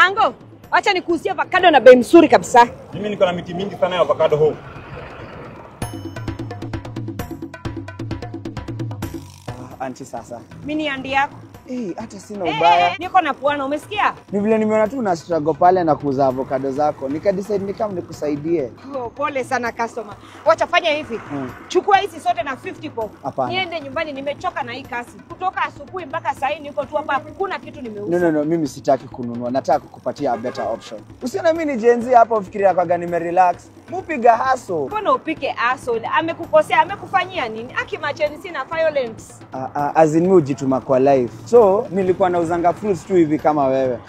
Ango, acha nikuuzie avocado na bei mzuri kabisa. Mimi niko na miti mingi sana ya avocado home. Anti sasa. Mimi ni andi yako. Hata sina ubaya. Niko na puana, umesikia? Ni vile nimeona tu una struggle pale na kuuza avocado zako. Nikadecide nikam nikusaidie. Oh, pole sana customer. Wacha fanya hivi. Chukua hizi sote na 50 po. Niende nyumbani, nimechoka na hii kasi. Kutoka asubuhi mpaka saa hii niko tu hapa, hakuna kitu nimeuza. No, mimi sitaki kununua. Nataka kukupatia a better option. Usione mimi ni Gen Z hapa ufikiria kwa gani nimerelax. Mupiga hustle. Mbona upike hustle? Amekukosea, amekufanyia nini? Akimacheni sina violence. Azin ujituma kwa life. So, nilikuwa nauzanga fruits tu hivi kama wewe.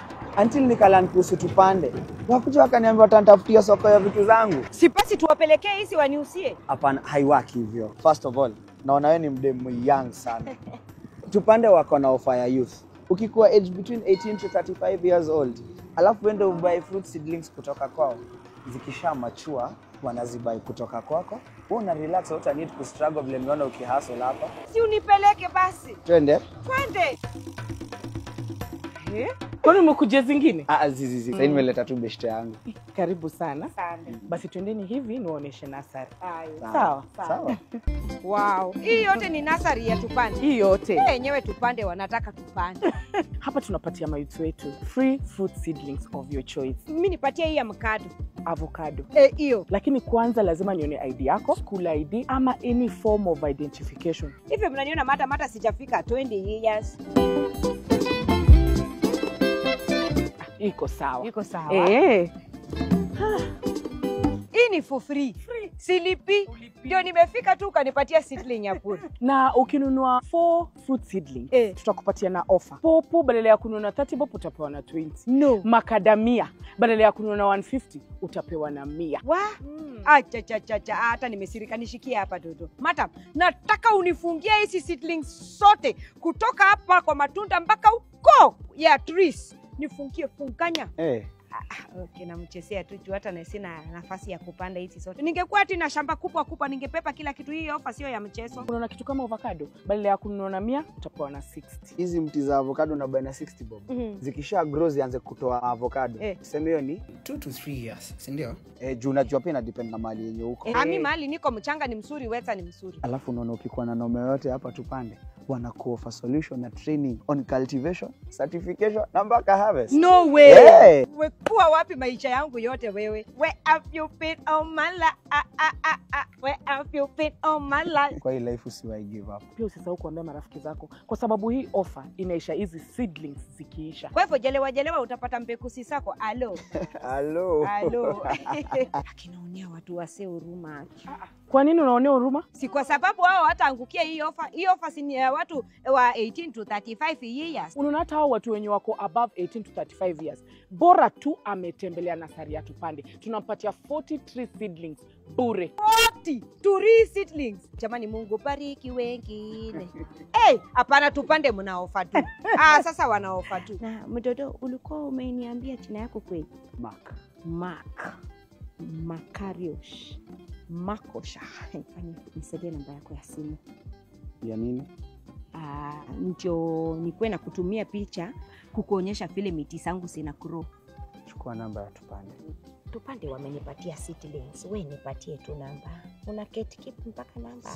Until nikalan kuhusu tupande. Wakuja wakaniambia watanitafutia soko ya vitu zangu. Sipasi tuwapelekee hizi waniusie. Hapana, haiwaki hivyo. First of all, naona wewe ni mdemu young sana. Tupande wako na offer ya youth. Ukikuwa age between 18 to 35 years old, alafu uende ubuy fruit seedlings kutoka kwao. Zikisha mature, wanazibai kutoka kwako. Wewe una relax, uta need ku struggle vile nimeona ukihustle hapa. Si unipeleke basi. Twende. Twende. Kwani umekuja zingine? Zizi. Sasa nimeleta tu beshte yangu. Karibu sana. Asante. Basi twendeni hivi niwaoneshe nasari. Sawa. Sawa. Wow. Hii yote ni nasari ya tupande. Hii yote. Wenyewe tupande wanataka tupande. Hapa tunapatia mayouth wetu free fruit seedlings of your choice. Mimi nipatie hii avocado. Hiyo. Lakini kwanza lazima nione ID yako, school ID ama any form of identification. Hivi mnaniona mata sijafika 20 years. Iko sawa. Iko sawa. Hii ni for free. Silipi. Ndio nimefika tu ukanipatia seedling ya bure. Na ukinunua 4 fruit seedlings, tutakupatia na offer. Popo badala ya kununua 30 bob utapewa na 20. No. Macadamia badala ya kununua 150 utapewa na 100. Acha hata nimesirika, nishikie hapa Dodo. Madam, nataka unifungie hizi seedlings sote kutoka hapa kwa matunda mpaka huko ya trees. Nifungie funganya. Okay, namchezea tu hata na sina nafasi ya kupanda hizi sote. Ningekuwa ati na shamba kubwa ningepepa kila kitu. Hii offer sio ya mchezo. Unaona kitu kama avocado badala ya kununua na 100 utapewa na 60. Hizi mti za avocado na buy na 60 bob. Zikisha grow zianze kutoa avocado. Sema hiyo ni 2 to 3 years, si ndio? Juu unajua pia depend na mali yenye huko. Mimi mali niko mchanga ni mzuri, weta ni mzuri. Alafu unaona ukikuwa na nome yote hapa tupande, wanakuoffer solution na training on cultivation, certification na mpaka harvest. No way. Wekuwa wapi maisha yangu yote wewe? Where have you been all my life? Where have you been all my life? Kwa hii life usiwahi give up. Pia usisahau kuambia marafiki zako kwa sababu hii offer inaisha hizi seedlings zikiisha. Kwa hivyo jelewa utapata mbekusi zako. Alo. Akinaonea watu wase huruma. Kwa nini unaonea huruma? Si kwa sababu wao hataangukia hii offer. Hii offer si ni watu wa 18 to 35 years. Unaona hata hao watu wenye wako above 18 to 35 years. Bora tu ametembelea nasari ya tupande. Tunampatia 40 tree seedlings bure. 40 tree seedlings. Jamani, Mungu bariki wengine. Hapana tupande mna offer tu. Sasa wana offer tu. Na mtoto ulikuwa umeniambia jina yako kweli? Mark. Makariosh. Makosha. Nisaidie namba yako ya simu. Ya nini? Ndio nikuwe na kutumia picha kukuonyesha vile miti zangu zina grow. Chukua namba ya tupande. Tupande wamenipatia seedlings. Wewe nipatie tu namba. Una keep mpaka namba.